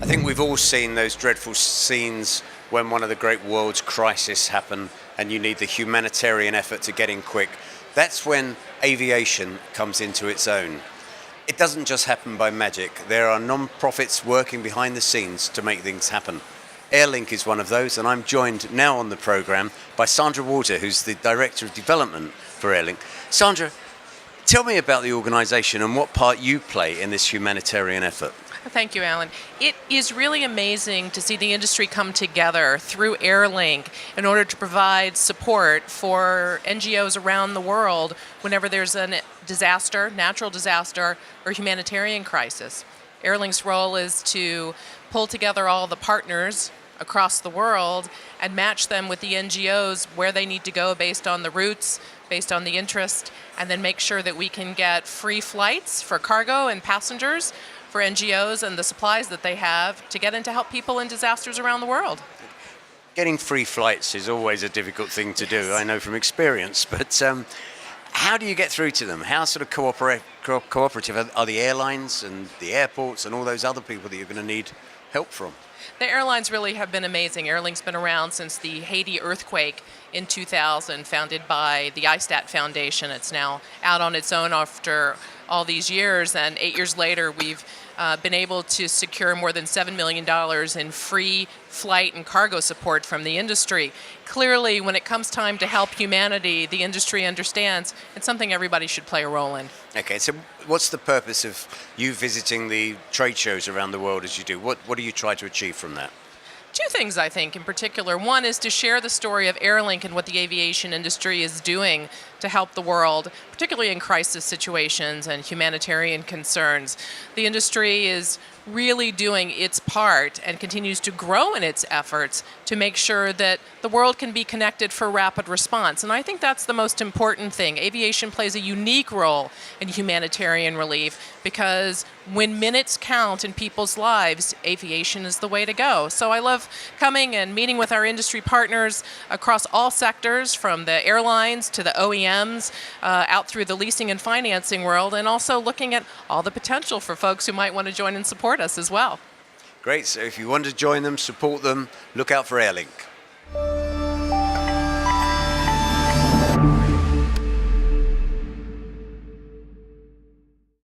I think we've all seen those dreadful scenes when one of the great world's crises happen and you need the humanitarian effort to get in quick. That's when aviation comes into its own. It doesn't just happen by magic. There are non-profits working behind the scenes to make things happen. Airlink is one of those, and I'm joined now on the programme by Sandra Walter, who's the Director of Development for Airlink. Sandra, tell me about the organisation and what part you play in this humanitarian effort. Thank you, Alan. It is really amazing to see the industry come together through Airlink in order to provide support for NGOs around the world whenever there's a disaster, natural disaster, or humanitarian crisis. Airlink's role is to pull together all the partners across the world and match them with the NGOs where they need to go based on the routes, based on the interest, and then make sure that we can get free flights for cargo and passengers for NGOs and the supplies that they have to get in to help people in disasters around the world. Getting free flights is always a difficult thing to do, I know from experience, but how do you get through to them? How sort of cooperative are the airlines and the airports and all those other people that you're going to need help from? The airlines really have been amazing. Airlink's been around since the Haiti earthquake in 2000, founded by the ISTAT Foundation. It's now out on its own after all these years, and 8 years later we've been able to secure more than $7 million in free flight and cargo support from the industry. Clearly, when it comes time to help humanity, the industry understands it's something everybody should play a role in. Okay, so what's the purpose of you visiting the trade shows around the world as you do? What do you try to achieve from that? Two things, I think, in particular. One is to share the story of Airlink and what the aviation industry is doing to help the world, particularly in crisis situations and humanitarian concerns. The industry is really doing its part and continues to grow in its efforts to make sure that the world can be connected for rapid response. And I think that's the most important thing. Aviation plays a unique role in humanitarian relief because when minutes count in people's lives, aviation is the way to go. So I love coming and meeting with our industry partners across all sectors, from the airlines to the OEMs, out through the leasing and financing world, and also looking at all the potential for folks who might want to join and support us as well. Great, so if you want to join them, support them, look out for Airlink.